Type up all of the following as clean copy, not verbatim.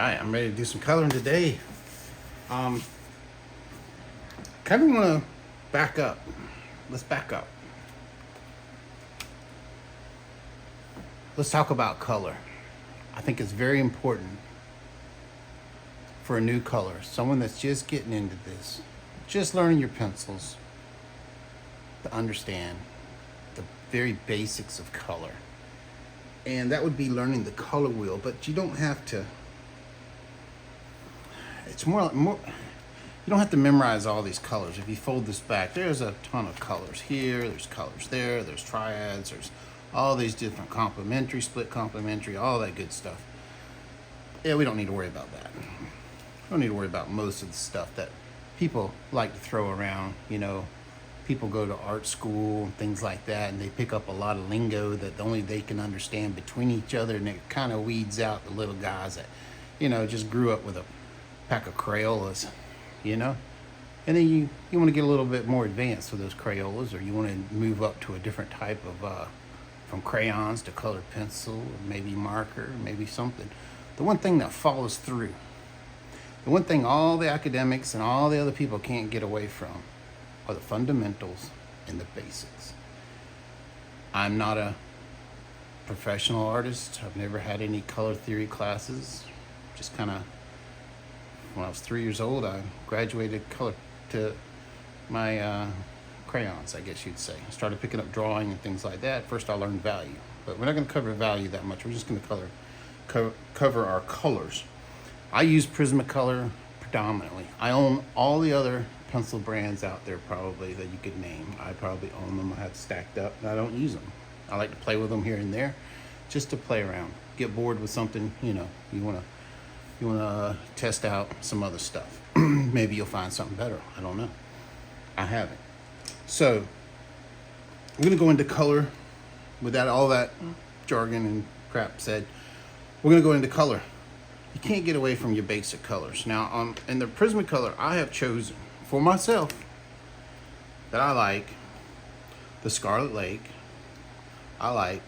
right, I'm ready to do some coloring today. Kind of want to back up. Let's back up. Let's talk about color. I think it's very important for a new color, someone that's just getting into this, just learning your pencils, to understand the very basics of color. And that would be learning the color wheel, but you don't have to, it's more, you don't have to memorize all these colors. If you fold this back, there's a ton of colors here, there's colors there, there's triads, there's all these different complementary, split complementary, all that good stuff. Yeah, we don't need to worry about that. We don't need to worry about most of the stuff that people like to throw around. You know, people go to art school and things like that, and they pick up a lot of lingo that only they can understand between each other, and it kind of weeds out the little guys that, you know, just grew up with a pack of Crayolas, you know? And then you want to get a little bit more advanced with those Crayolas, or you want to move up to a different type of, from crayons to colored pencil, or maybe marker, maybe something. The one thing that follows through, the one thing all the academics and all the other people can't get away from are the fundamentals and the basics. I'm not a professional artist. I've never had any color theory classes. Just kind of, when I was 3 years old, I graduated color to my crayons, I guess you'd say. I started picking up drawing and things like that. First I learned value, but we're not going to cover value that much. We're just going to cover our colors. I use Prismacolor predominantly. I own all the other pencil brands out there probably that you could name. I probably own them. I have stacked up, and I don't use them. I like to play with them here and there, just to play around. Get bored with something, you know, you want to test out some other stuff. Maybe you'll find something better. I don't know. I haven't. So I'm going to go into color with that, all that jargon and crap said. We're going to go into color. You can't get away from your basic colors. Now, in the Prismacolor, I have chosen for myself that I like the Scarlet Lake, I like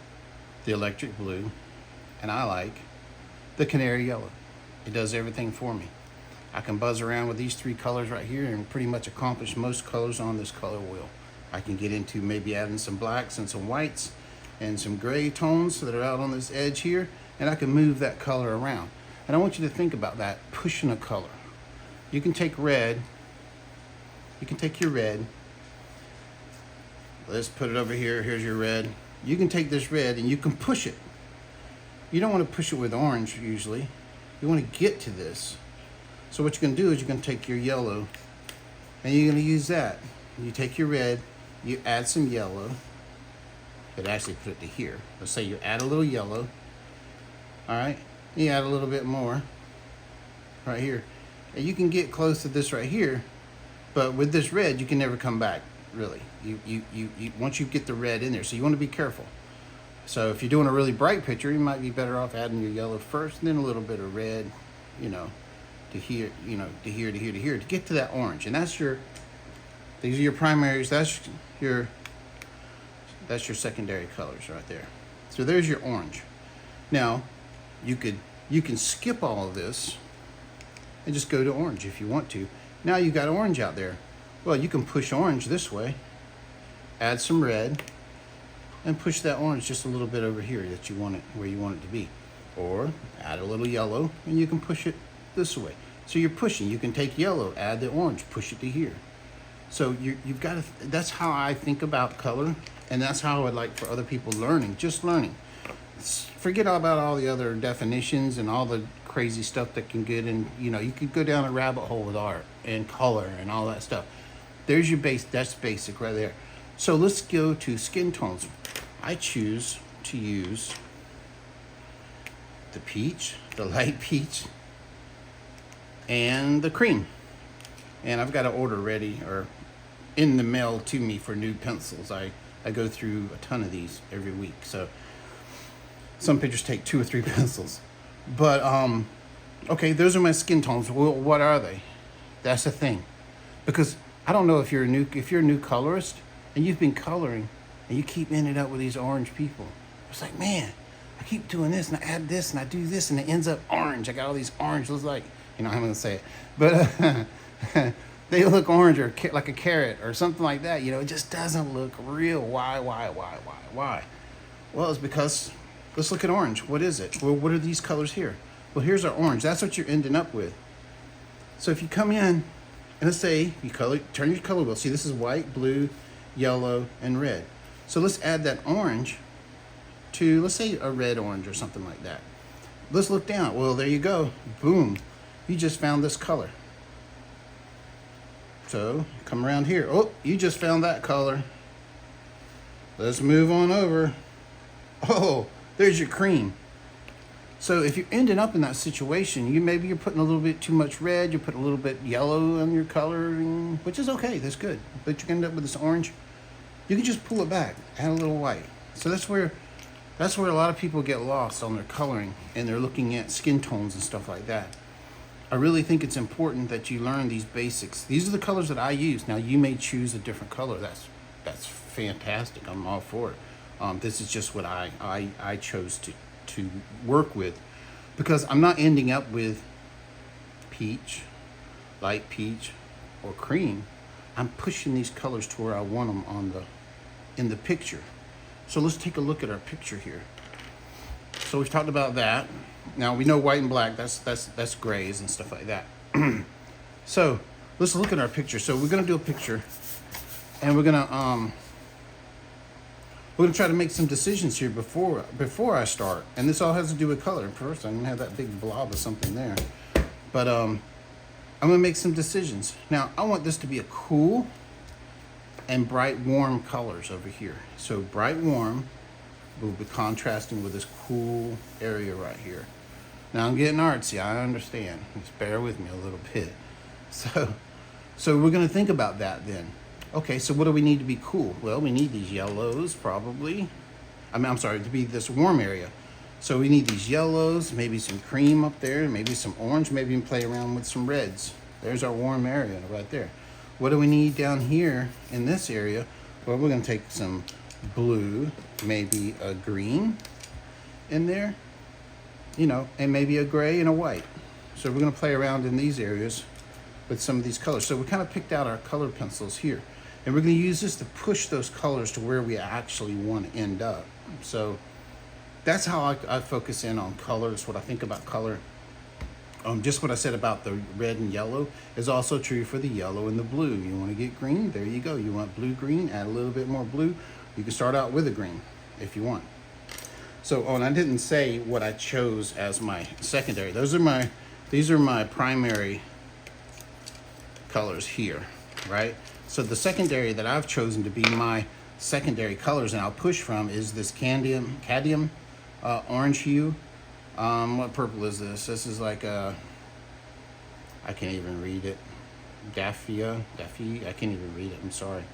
the Electric Blue, and I like the Canary Yellow. It does everything for me. I can buzz around with these three colors right here and pretty much accomplish most colors on this color wheel. I can get into maybe adding some blacks and some whites and some gray tones that are out on this edge here, and I can move that color around. And I want you to think about that, pushing a color. You can take red, you can take your red, let's put it over here, here's your red. You can take this red and you can push it. You don't want to push it with orange usually. You want to get to this. So what you're going to do is you're going to take your yellow and you're going to use that. You take your red, you add some yellow, but actually put it to here. Let's say you add a little yellow, all right? You add a little bit more right here. And you can get close to this right here, but with this red, you can never come back, really. You once you get the red in there, so you want to be careful. So if you're doing a really bright picture, you might be better off adding your yellow first, and then a little bit of red, you know, to here, you know, to here, to here, to here, to get to that orange. And that's your, these are your primaries, that's your secondary colors right there. So there's your orange. Now, you can skip all of this and just go to orange if you want to. Now you got orange out there. Well, you can push orange this way, add some red, and push that orange just a little bit over here that you want it, where you want it to be. Or add a little yellow and you can push it this way. So you're pushing, you can take yellow, add the orange, push it to here. So you've got to, that's how I think about color, and that's how I would like for other people learning, just learning. Forget about all the other definitions and all the crazy stuff that can get in, you know, you could go down a rabbit hole with art and color and all that stuff. There's your base, that's basic right there. So let's go to skin tones. I choose to use the peach, the light peach, and the cream. And I've got an order ready or in the mail to me for new pencils. I go through a ton of these every week. So some pictures take 2 or 3 pencils. But, okay, those are my skin tones. Well, what are they? That's the thing. Because I don't know if you're a new colorist and you've been coloring and you keep ending up with these orange people. It's like, man, I keep doing this and I add this and I do this and it ends up orange. I got all these orange, looks like, you know, I'm gonna say it, but they look orange or like a carrot or something like that. You know, it just doesn't look real. Why? Well, it's because, let's look at orange. What is it? Well, what are these colors here? Well, here's our orange. That's what you're ending up with. So if you come in and let's say you turn your color wheel. See, this is white, blue, yellow, and red. So let's add that orange to, let's say, a red orange or something like that. Let's look down. Well, there you go. Boom. You just found this color. So come around here. Oh, you just found that color. Let's move on over. Oh, there's your cream. So if you're ending up in that situation, maybe you're putting a little bit too much red, you're putting a little bit yellow on your coloring, which is okay, that's good. But you end up with this orange. You can just pull it back, add a little white. So that's where a lot of people get lost on their coloring and they're looking at skin tones and stuff like that. I really think it's important that you learn these basics. These are the colors that I use. Now you may choose a different color. That's fantastic. I'm all for it. This is just what I chose to work with, because I'm not ending up with peach, light peach, or cream. I'm pushing these colors to where I want them in the picture. So let's take a look at our picture here. So we've talked about that. Now we know white and black, that's grays and stuff like that. So let's look at our picture. So we're gonna do a picture and we're gonna try to make some decisions here before I start. And this all has to do with color. First, I'm gonna have that big blob of something there. But I'm gonna make some decisions. Now I want this to be a cool and bright warm colors over here. So bright warm will be contrasting with this cool area right here. Now I'm getting artsy, I understand. Just bear with me a little bit. So we're gonna think about that then. Okay, so what do we need to be cool? Well, we need these yellows probably. I'm sorry, to be this warm area. So we need these yellows, maybe some cream up there, maybe some orange, maybe even play around with some reds. There's our warm area right there. What do we need down here in this area? Well, we're gonna take some blue, maybe a green in there, you know, and maybe a gray and a white. So we're gonna play around in these areas with some of these colors. So we kind of picked out our color pencils here, and we're gonna use this to push those colors to where we actually want to end up. So that's how I focus in on colors, what I think about color. Just what I said about the red and yellow is also true for the yellow and the blue. You want to get green, there you go. You want blue, green, add a little bit more blue. You can start out with a green if you want. So, and I didn't say what I chose as my secondary. These are my primary colors here, right? So the secondary that I've chosen to be my secondary colors and I'll push from is this cadmium orange hue. What purple is this? This is like a, I can't even read it. Daffy, I can't even read it, I'm sorry.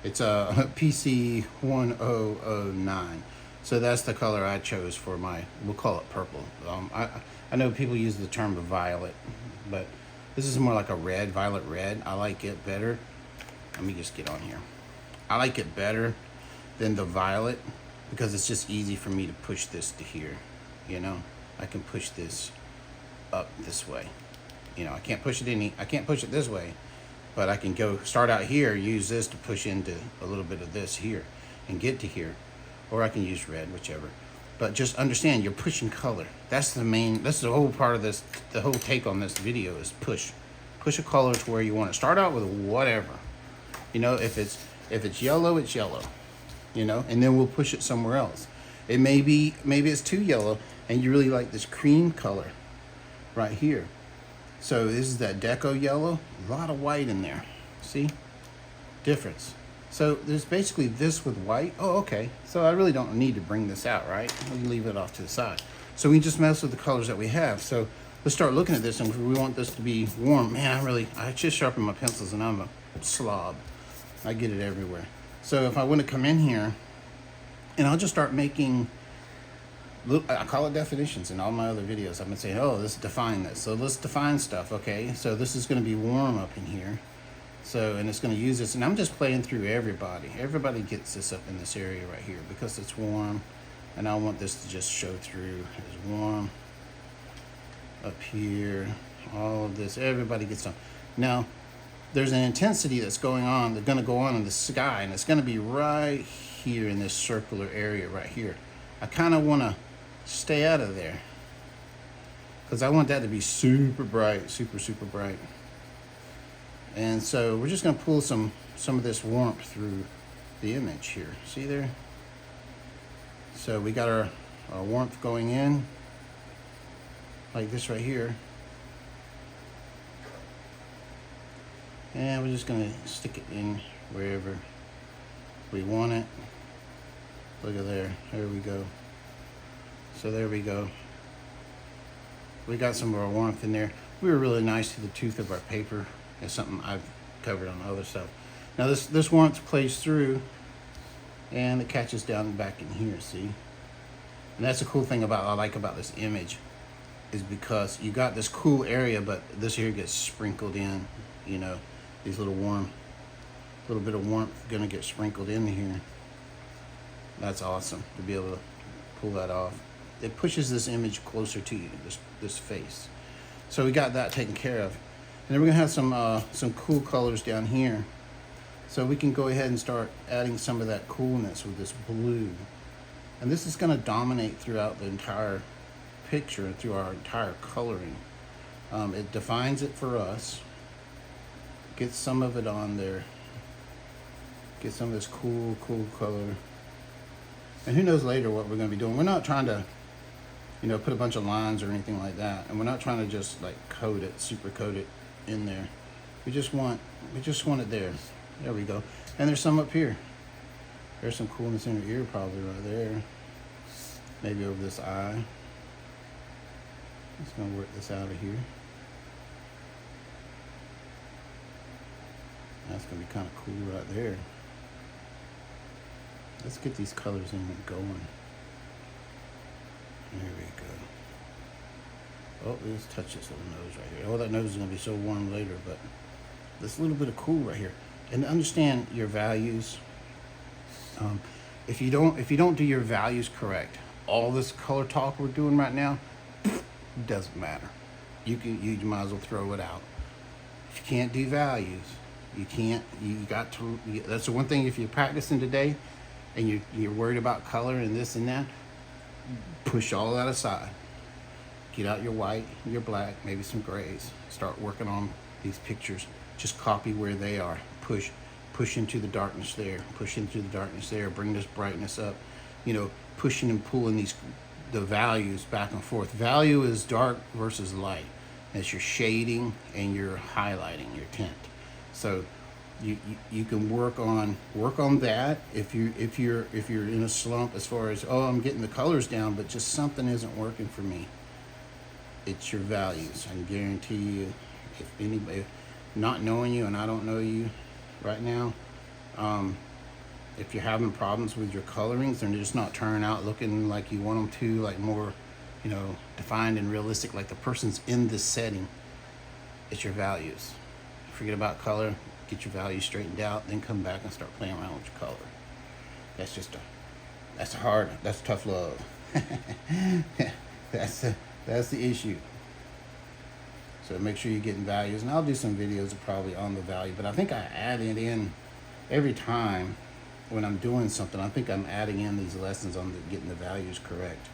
It's a PC 1009. So that's the color I chose for my, we'll call it purple. I know people use the term violet, but this is more like a red, violet red. I like it better. Let me just get on here. I like it better than the violet because it's just easy for me to push this to here, you know? I can push this up this way. You know, I can't push it this way, but I can start out here, use this to push into a little bit of this here and get to here. Or I can use red, whichever. But just understand, you're pushing color. That's the whole part of this, the whole take on this video is push. Push a color to where you want to. Start out with whatever. You know, if it's yellow, it's yellow. You know, and then we'll push it somewhere else. It maybe it's too yellow and you really like this cream color right here. So this is that deco yellow, a lot of white in there. See? Difference. So there's basically this with white. Oh, okay. So I really don't need to bring this out, right? We can leave it off to the side. So we just mess with the colors that we have. So let's start looking at this, and if we want this to be warm, man, I just sharpen my pencils and I'm a slob. I get it everywhere. So if I want to come in here, and I'll just start making, I call it definitions in all my other videos. I've been saying, oh, let's define this. So let's define stuff, okay? So this is going to be warm up in here. So, and it's going to use this, and I'm just playing through everybody. Everybody gets this up in this area right here because it's warm. And I want this to just show through as warm. Up here, all of this, everybody gets some. Now, there's an intensity that's going to go on in the sky, and it's going to be right here in this circular area right here. I kind of want to stay out of there because I want that to be super bright, super bright. And so we're just going to pull some of this warmth through the image here. See there? So we got our warmth going in like this right here. And we're just going to stick it in wherever we want it. Look at there. There we go. So there we go. We got some of our warmth in there. We were really nice to the tooth of our paper. It's something I've covered on other stuff. Now this warmth plays through and it catches down back in here, see? And that's the cool thing I like about this image, is because you got this cool area, but this here gets sprinkled in, you know, these little bit of warmth gonna get sprinkled in here. That's awesome to be able to pull that off. It pushes this image closer to you, this face. So we got that taken care of. And then we're gonna have some cool colors down here. So we can go ahead and start adding some of that coolness with this blue. And this is gonna dominate throughout the entire picture and through our entire coloring. It defines it for us. Get some of it on there. Get some of this cool color. And who knows later what we're gonna be doing. We're not trying to, you know, put a bunch of lines or anything like that. And we're not trying to just like coat it, super coat it in there. We just want it there. There we go. And there's some up here. There's some coolness in your ear probably right there. Maybe over this eye. Just gonna work this out of here. That's gonna be kind of cool right there. Let's get these colors in and going. There we go. Oh, let's touch this little nose right here. Oh, that nose is gonna be so warm later, but this little bit of cool right here. And understand your values. If you don't do your values correct, all this color talk we're doing right now doesn't matter. You might as well throw it out. If you can't do values, that's the one thing. If you're practicing today and you're worried about color and this and that, push all that aside. Get out your white, your black, maybe some grays. Start working on these pictures. Just copy where they are. Push into the darkness there. Push into the darkness there. Bring this brightness up. You know, pushing and pulling the values back and forth. Value is dark versus light. That's your shading and your highlighting, your tint. So you can work on that if you're in a slump as far as, oh, I'm getting the colors down, but just something isn't working for me. It's your values. I can guarantee you, if anybody not knowing you, and I don't know you right now, if you're having problems with your colorings and they're just not turning out looking like you want them to, like more, you know, defined and realistic, like the person's in this setting, it's your values. Forget about color, get your values straightened out, then come back and start playing around with your color. That's tough love. That's the issue. So make sure you're getting values, and I'll do some videos probably on the value, but I think I add it in every time when I'm doing something. I think I'm adding in these lessons on getting the values correct.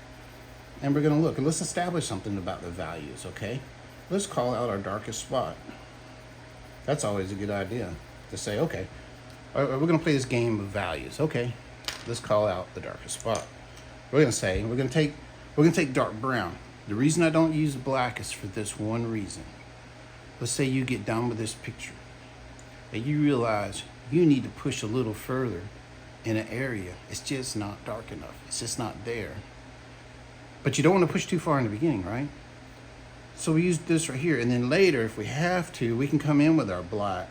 And we're gonna look, and let's establish something about the values, okay? Let's call out our darkest spot. That's always a good idea to say, okay, we're gonna play this game of values. Okay, let's call out the darkest spot. We're gonna take dark brown. The reason I don't use black is for this one reason. Let's say you get done with this picture and you realize you need to push a little further in an area. It's just not dark enough. It's just not there. But you don't want to push too far in the beginning, right? So we use this right here, and then later, if we have to, we can come in with our black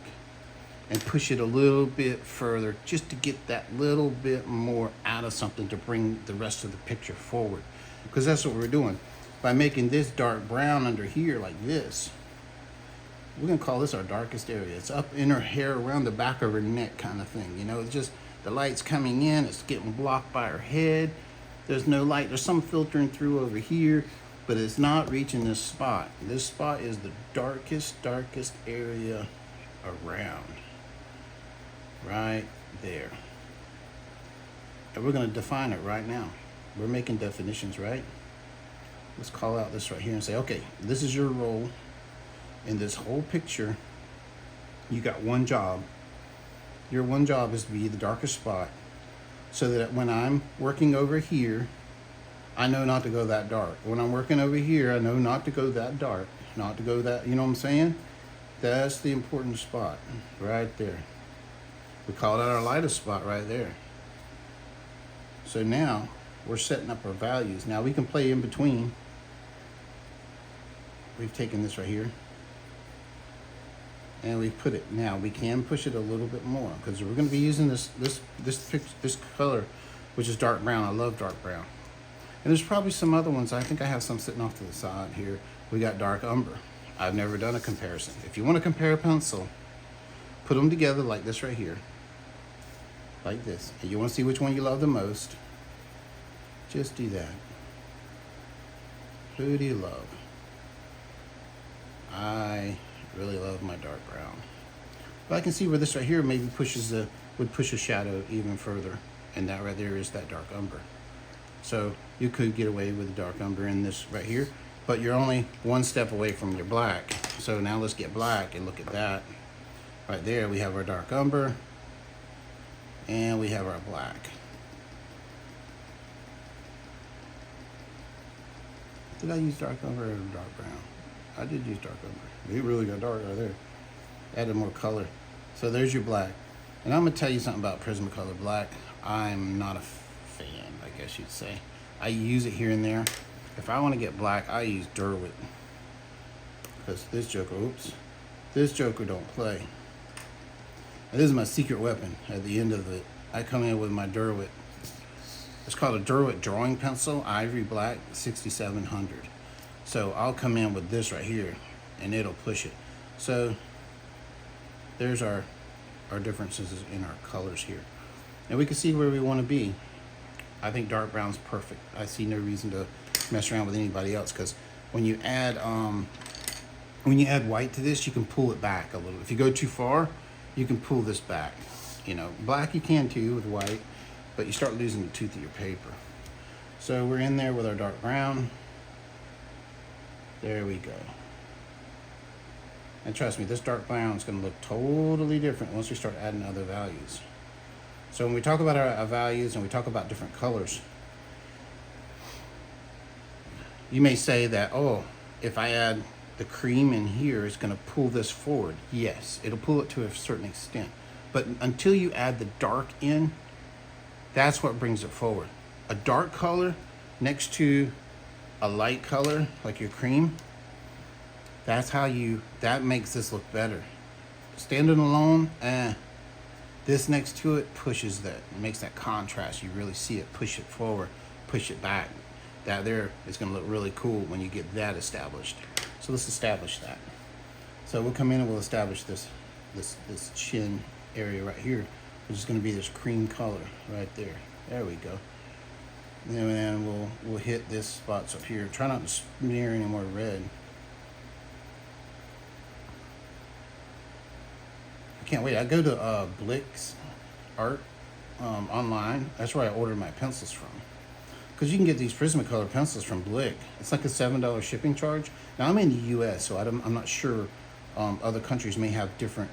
and push it a little bit further just to get that little bit more out of something to bring the rest of the picture forward. Because that's what we're doing. By making this dark brown under here like this, we're gonna call this our darkest area. It's up in her hair, around the back of her neck kind of thing. You know, it's just the light's coming in, it's getting blocked by her head. There's no light. There's some filtering through over here, but it's not reaching this spot. This spot is the darkest area around. Right there. And we're going to define it right now. We're making definitions, right? Let's call out this right here and say, okay, this is your role in this whole picture. You got one job. Your one job is to be the darkest spot, so that when I'm working over here, I know not to go that dark. When I'm working over here, I know not to go that dark, not to go that, you know what I'm saying? That's the important spot right there. We call that our lightest spot right there. So now we're setting up our values. Now we can play in between. We've taken this right here and we put it. Now we can push it a little bit more because we're going to be using this color, which is dark brown. I love dark brown. And there's probably some other ones. I think I have some sitting off to the side here. We got dark umber. I've never done a comparison. If you want to compare a pencil, put them together like this right here, like this, and you want to see which one you love the most, just do that. Who do you love? I really love my dark brown, but I can see where this right here maybe would push a shadow even further, and that right there is that dark umber. So you could get away with the dark umber in this right here, but you're only one step away from your black. So now let's get black and look at that. Right there we have our dark umber and we have our black. Did I use dark umber or dark brown? I did use dark umber. It really got dark right there. Added more color. So there's your black. And I'm gonna tell you something about Prismacolor black. I'm not a fan, I guess you'd say. I use it here and there. If I want to get black, I use Derwent. Because this Joker don't play. And this is my secret weapon at the end of it. I come in with my Derwent. It's called a Derwent drawing pencil, Ivory Black 6700. So I'll come in with this right here and it'll push it. So there's our differences in our colors here. And we can see where we want to be. I think dark brown's perfect. I see no reason to mess around with anybody else, because when you add white to this, you can pull it back a little. If you go too far, you can pull this back. You know, black you can too with white, but you start losing the tooth of your paper. So we're in there with our dark brown. There we go. And trust me, this dark brown is going to look totally different once we start adding other values. So when we talk about our values and we talk about different colors, you may say that, oh, if I add the cream in here, it's going to pull this forward. Yes, it'll pull it to a certain extent. But until you add the dark in, that's what brings it forward. A dark color next to a light color, like your cream, that makes this look better. Standing alone, this next to it pushes that, it makes that contrast. You really see it, push it forward, push it back. That there is going to look really cool when you get that established. So let's establish that. So we'll come in and we'll establish this chin area right here, which is going to be this cream color right there. There we go. And then we'll hit this spots up here. Try not to smear any more red. I can't wait. I go to Blick's Art online. That's where I order my pencils from. Because you can get these Prismacolor pencils from Blick. It's like a $7 shipping charge. Now I'm in the U.S., so I'm not sure. Other countries may have different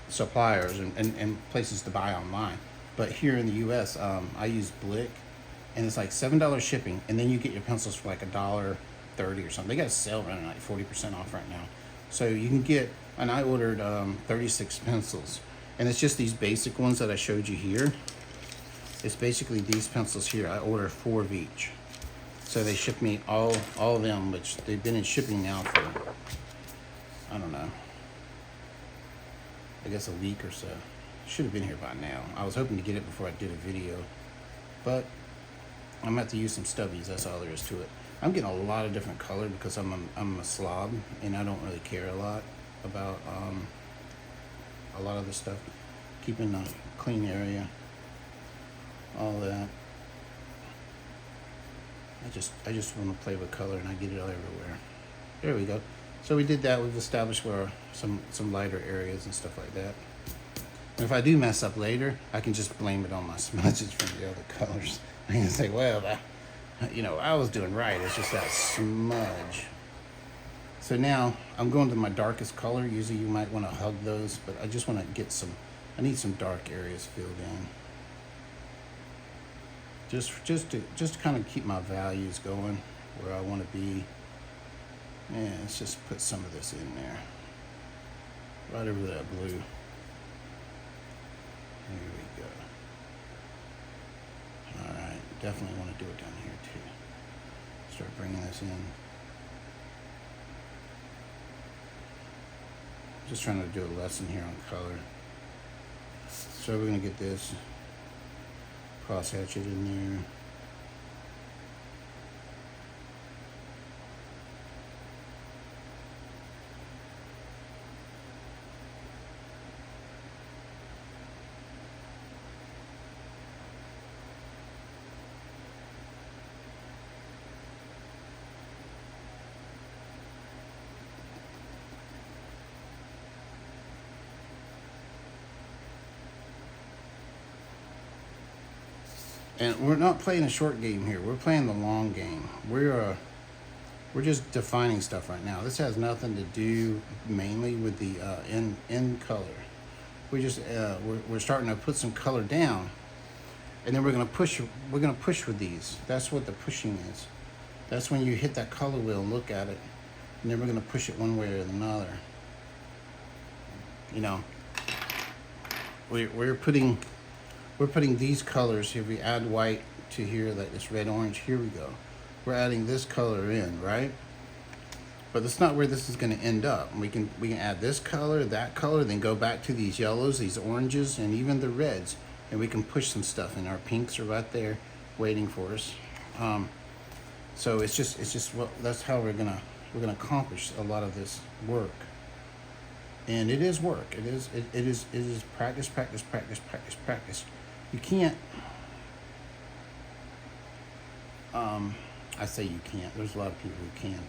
suppliers and places to buy online. But here in the U.S., I use Blick, and it's like $7 shipping, and then you get your pencils for like $1.30 or something. They got a sale running like 40% off right now. So you can get, and I ordered 36 pencils, and it's just these basic ones that I showed you here. It's basically these pencils here. I ordered 4 of each. So they shipped me all of them, which they've been in shipping now for, I don't know, I guess a week or so. Should have been here by now. I was hoping to get it before I did a video, but I'm gonna have to use some stubbies. That's all there is to it. I'm getting a lot of different color because I'm a slob and I don't really care a lot about a lot of this stuff. Keeping a clean area. all that. I just want to play with color, and I get it all everywhere. There we go. So we did that. We've established where some lighter areas and stuff like that. And if I do mess up later, I can just blame it on my smudges from the other colors. I can say, well, I was doing right. It's just that smudge. So now I'm going to my darkest color. Usually you might want to hug those, but I just want to get I need some dark areas filled in. Just to kind of keep my values going where I want to be. And let's just put some of this in there. Right over that blue. Here we go. Alright, definitely want to do it down here too. Start bringing this in. Just trying to do a lesson here on color. So we're going to get this cross hatchet in there. And we're not playing a short game here. We're playing the long game. We're just defining stuff right now. This has nothing to do mainly with the end color. We just we're starting to put some color down, and then we're gonna push. We're gonna push with these. That's what the pushing is. That's when you hit that color wheel and look at it, and then we're gonna push it one way or another. You know, we're putting these colors here. We add white to here, like this red orange. Here we go. We're adding this color in, right? But that's not where this is going to end up. We can add this color, that color, then go back to these yellows, these oranges, and even the reds, and we can push some stuff in. Our pinks are right there, waiting for us. So it's just well, that's how we're gonna accomplish a lot of this work. And it is work. It is practice. You can't. I say you can't. There's a lot of people who can.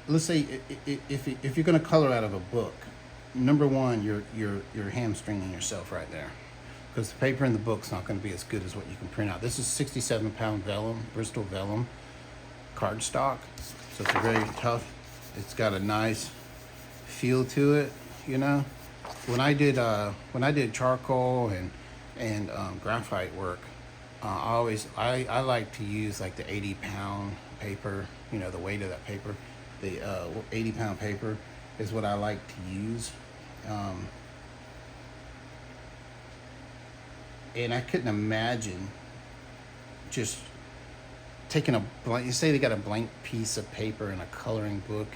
Let's say if you're going to color out of a book, number one, you're hamstringing yourself right there, because the paper in the book's not going to be as good as what you can print out. This is 67-pound vellum, Bristol vellum cardstock, so it's very tough. It's got a nice feel to it, you know. When I did charcoal and graphite work, I like to use like the 80-pound paper. You know, the weight of that paper, the 80-pound paper is what I like to use. And I couldn't imagine just taking a blank. You say they got a blank piece of paper in a coloring book.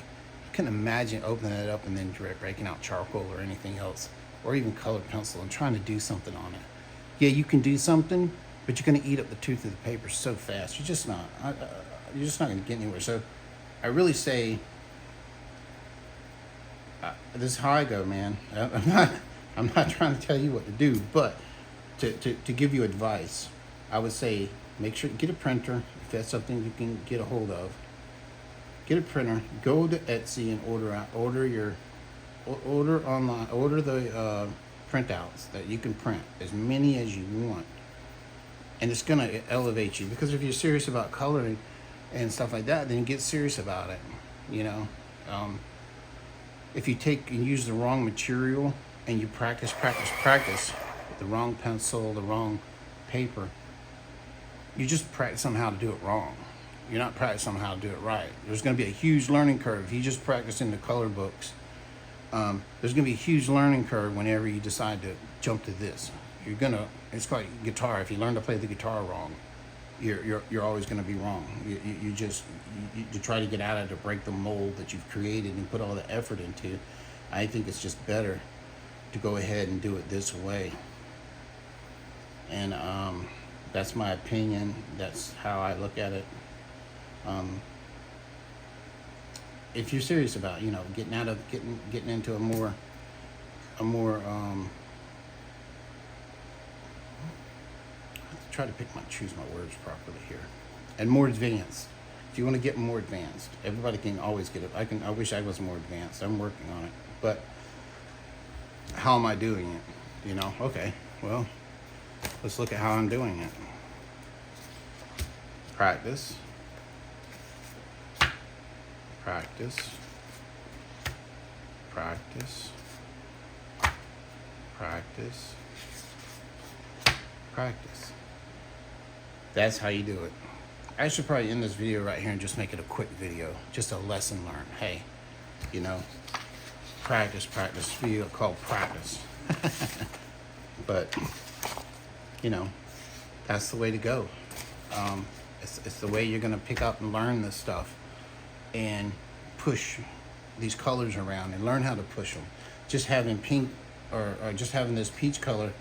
I couldn't imagine opening it up and then breaking out charcoal or anything else, or even colored pencil, and trying to do something on it. Yeah, you can do something, but you're going to eat up the tooth of the paper so fast. You're just not. You're just not going to get anywhere. So, I really say, this is how I go, man. I'm not trying to tell you what to do, but to give you advice, I would say make sure get a printer if that's something you can get a hold of. Get a printer. Go to Etsy and order online. Order the printouts that you can print, as many as you want, and it's gonna elevate you, because if you're serious about coloring and stuff like that, then get serious about it. You know, if you take and use the wrong material and you practice with the wrong pencil, the wrong paper, you just practice on how to do it wrong. You're not practicing on how to do it right. There's going to be a huge learning curve. If you just practice in the color books, there's going to be a huge learning curve whenever you decide to jump to this. It's like guitar. If you learn to play the guitar wrong, you're always going to be wrong. You try to get out of it, to break the mold that you've created and put all the effort into. I think it's just better to go ahead and do it this way. And that's my opinion. That's how I look at it. If you're serious about, you know, getting into a more try to choose my words properly here. And more advanced. If you want to get more advanced, everybody can always get it. I wish I was more advanced. I'm working on it. But how am I doing it? You know, okay, well, let's look at how I'm doing it. Practice. Practice. Practice. Practice. Practice. That's how you do it. I should probably end this video right here and just make it a quick video, just a lesson learned. Hey, you know, practice, video called practice. But, you know, that's the way to go. It's the way you're gonna pick up and learn this stuff and push these colors around and learn how to push them. Just having pink or just having this peach color,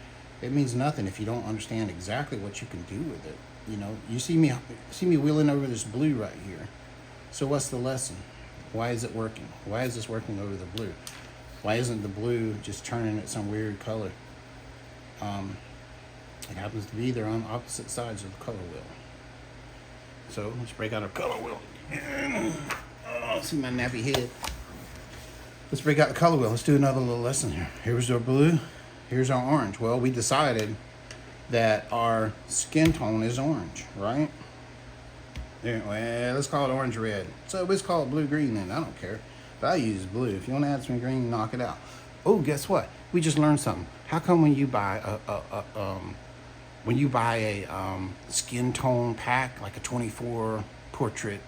it means nothing if you don't understand exactly what you can do with it. You know, you see me wheeling over this blue right here. So what's the lesson? Why is it working? Why is this working over the blue? Why isn't the blue just turning at some weird color? It happens to be they're on opposite sides of the color wheel. So let's break out our color wheel. Oh, see my nappy head. Let's break out the color wheel. Let's do another little lesson here. Here's our blue. Here's our orange. Well, we decided that our skin tone is orange, right? Yeah, well, let's call it orange red. So let's call it blue green then. I don't care. But I use blue. If you want to add some green, knock it out. Oh, guess what? We just learned something. How come when you buy a skin tone pack, like a 24 portrait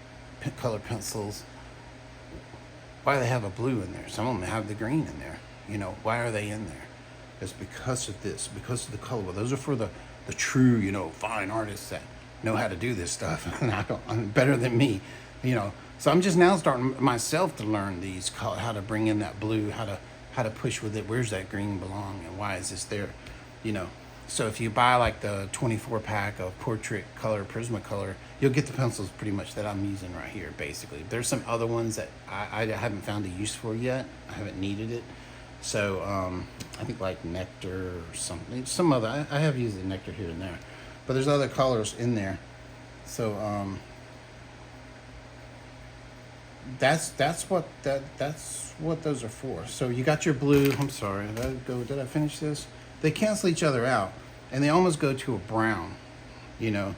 color pencils, why do they have a blue in there? Some of them have the green in there. You know, why are they in there? It's because of this, because of the color. Well, those are for the true, you know, fine artists that know how to do this stuff. Better than me, you know. So I'm just now starting myself to learn these, how to bring in that blue, how to push with it. Where's that green belong, and why is this there? You know. So if you buy like the 24 pack of portrait color, Prismacolor, you'll get the pencils pretty much that I'm using right here, basically. There's some other ones that I haven't found a use for yet. I haven't needed it. So I think like Nectar or something, some other, I have used the Nectar here and there, but there's other colors in there. So that's what those are for. So you got your blue. I'm sorry, did I finish this? They cancel each other out, and they almost go to a brown. You know,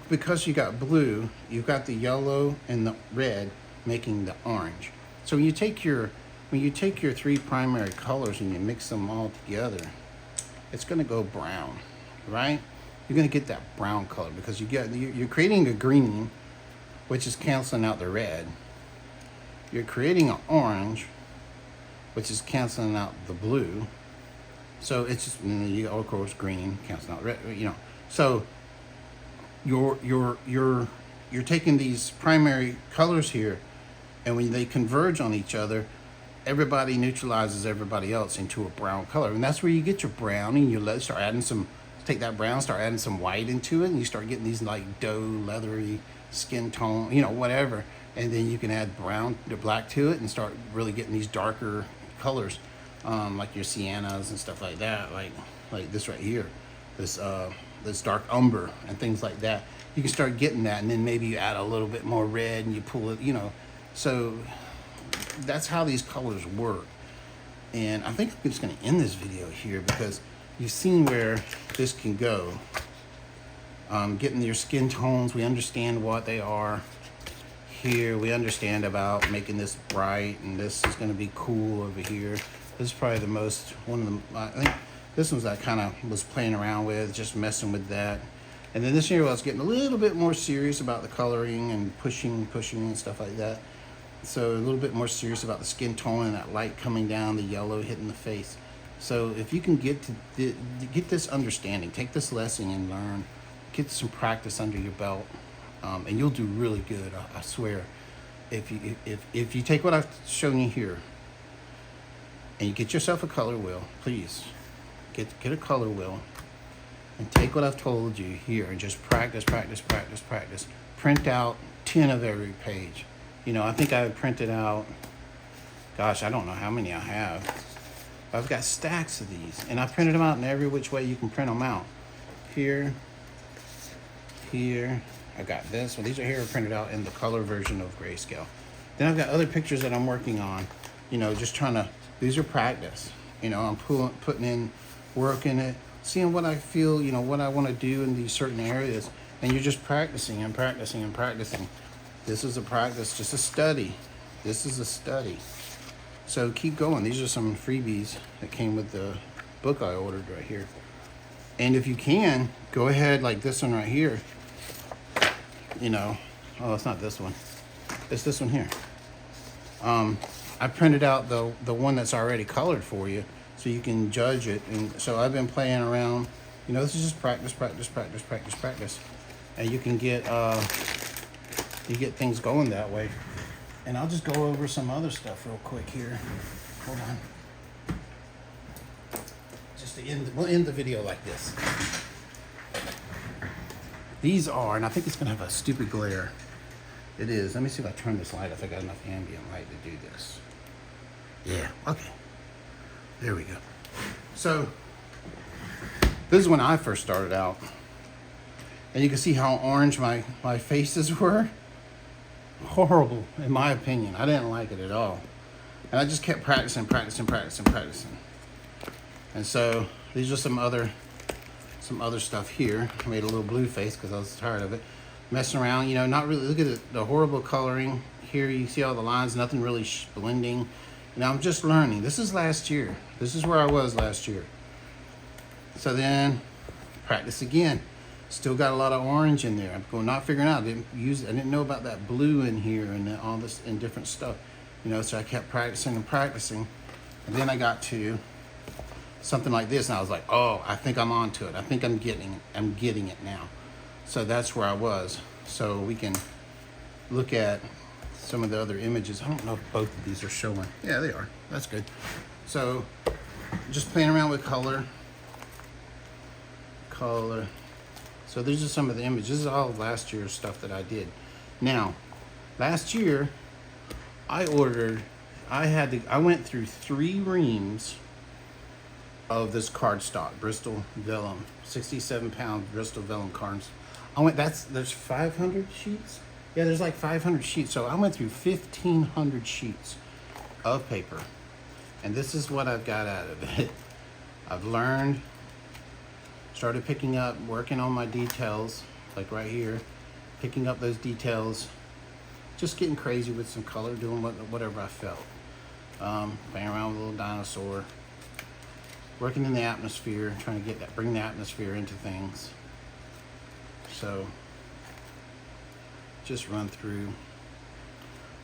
because you got blue, you've got the yellow and the red making the orange. So when you take your three primary colors and you mix them all together, it's going to go brown, right? You're going to get that brown color because you're creating a green, which is canceling out the red. You're creating an orange, which is canceling out the blue. So it's just, you of course green canceling out red, you know. So you're taking these primary colors here, and when they converge on each other, everybody neutralizes everybody else into a brown color, and that's where you get your brown. And you start adding take that brown, start adding some white into it, and you start getting these like dough, leathery skin tone, you know, whatever. And then you can add brown or black to it and start really getting these darker colors, like your siennas and stuff like that, like this right here, this dark umber and things like that. You can start getting that, and then maybe you add a little bit more red and you pull it, you know. So that's how these colors work. And I think I'm just going to end this video here because you've seen where this can go. Getting your skin tones, we understand what they are. Here we understand about making this bright, and this is going to be cool over here. This is probably I think this one's I kind of was playing around with, just messing with that. And then this year I was getting a little bit more serious about the coloring and pushing and stuff like that. So a little bit more serious about the skin tone and that light coming down, the yellow hitting the face. So if you can get this understanding, take this lesson and learn, get some practice under your belt, and you'll do really good. I swear. If you take what I've shown you here, and you get yourself a color wheel, please get a color wheel, and take what I've told you here and just practice. Print out 10 of every page. You know, I think I printed out, gosh, I don't know how many I have. I've got stacks of these, and I printed them out in every which way you can print them out. Here, here. I got this one. These are here printed out in the color version of Grayscale. Then I've got other pictures that I'm working on, you know, just trying to, these are practice. You know, I'm putting in work in it, seeing what I feel, you know, what I want to do in these certain areas. And you're just practicing and practicing and practicing. This is a practice, just a study. This is a study. So keep going. These are some freebies that came with the book I ordered right here. And if you can, go ahead like this one right here. You know, oh, it's not this one. It's this one here. I printed out the one that's already colored for you so you can judge it. And so I've been playing around. You know, this is just practice, practice, practice, practice, practice. And you can get things going that way. And I'll just go over some other stuff real quick here. Hold on. Just to end, we'll end the video like this. These are, and I think it's gonna have a stupid glare. It is. Let me see if I turn this light if I got enough ambient light to do this. Yeah, okay. There we go. So, this is when I first started out. And you can see how orange my faces were. Horrible, in my opinion. I didn't like it at all. And I just kept practicing, practicing, practicing, practicing. And so, these are some other stuff here. I made a little blue face because I was tired of it. Messing around, you know, not really, look at the horrible coloring. Here you see all the lines, nothing really blending. Now I'm just learning. This is last year. This is where I was last year. So then, practice again. Still got a lot of orange in there. I'm going not figuring out. I didn't know about that blue in here and all this and different stuff. You know, so I kept practicing and practicing. And then I got to something like this, and I was like, oh, I think I'm onto it. I think I'm getting it now. So that's where I was. So we can look at some of the other images. I don't know if both of these are showing. Yeah, they are. That's good. So just playing around with color. So these are some of the images. This is all of last year's stuff that I did. Now, last year, I went through 3 reams of this cardstock, Bristol vellum, 67-pound Bristol vellum cards. There's 500 sheets? Yeah, there's like 500 sheets. So I went through 1,500 sheets of paper. And this is what I've got out of it. I've learned, started picking up, working on my details, like right here, picking up those details, just getting crazy with some color, doing whatever I felt. Playing around with a little dinosaur, working in the atmosphere, trying to bring the atmosphere into things. So, just run through,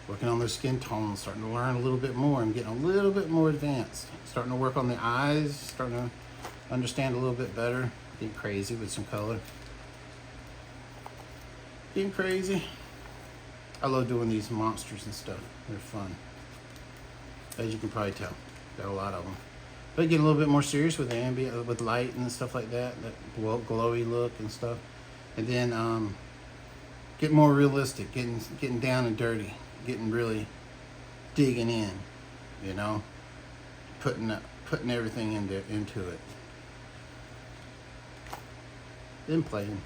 working on their skin tones, starting to learn a little bit more. I'm getting a little bit more advanced. Starting to work on the eyes, starting to understand a little bit better. Getting crazy with some color. Getting crazy. I love doing these monsters and stuff. They're fun. As you can probably tell, got a lot of them. But getting a little bit more serious with the ambient, with light and stuff like that, that glowy look and stuff. And then get more realistic, getting down and dirty, getting really digging in, you know, putting everything into it. Then playing.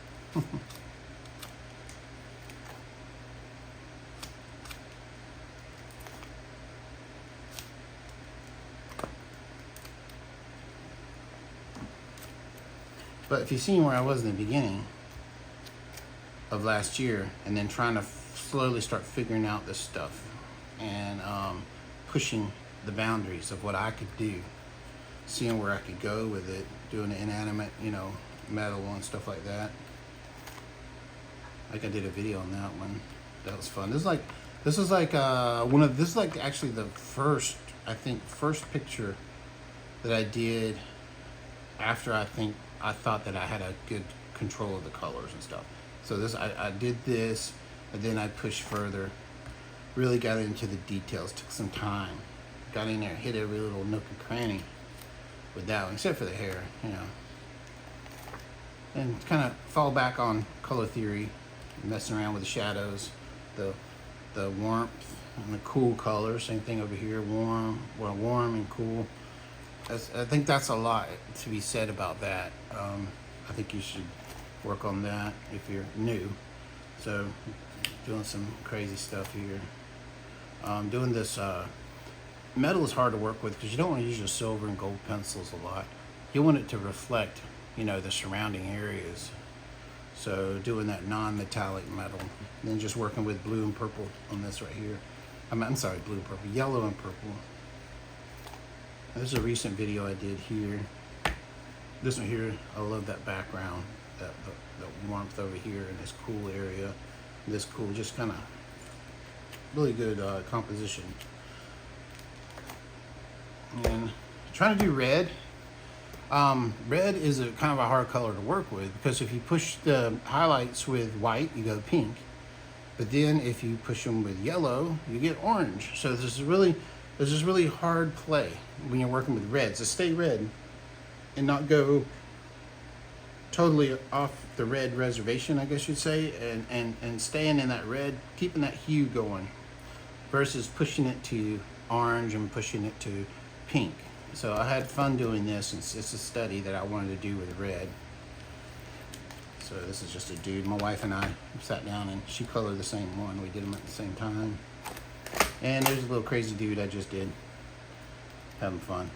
But if you've seen where I was in the beginning of last year, and then trying to slowly start figuring out this stuff and pushing the boundaries of what I could do, seeing where I could go with it, doing the inanimate, you know, metal and stuff like that. Like I did a video on that one. That was fun. This is like actually the first picture that I did after I thought that I had a good control of the colors and stuff. So I did this, and then I pushed further, really got into the details, took some time, got in there, hit every little nook and cranny with that one, except for the hair, you know. And kind of fall back on color theory, messing around with the shadows, the warmth and the cool colors. Same thing over here, warm and cool. I think that's a lot to be said about that. I think you should work on that if you're new. So doing some crazy stuff here. Doing this metal is hard to work with because you don't want to use your silver and gold pencils a lot. You want it to reflect, you know, the surrounding areas. So doing that non-metallic metal, and then just working with blue and purple on this right here. I'm sorry, blue and purple, yellow and purple. This is a recent video I did here. This one here, I love that background, that warmth over here in this cool area. This cool, just kind of really good composition. And trying to do red. Red is a kind of a hard color to work with because if you push the highlights with white, you go pink. But then if you push them with yellow, you get orange. So this is really hard play when you're working with reds to stay red and not go totally off the red reservation, I guess you'd say, and staying in that red, keeping that hue going versus pushing it to orange and pushing it to pink. So I had fun doing this. It's a study that I wanted to do with red. So this is just a dude. My wife and I sat down and she colored the same one. We did them at the same time. And there's a little crazy dude I just did. Having fun.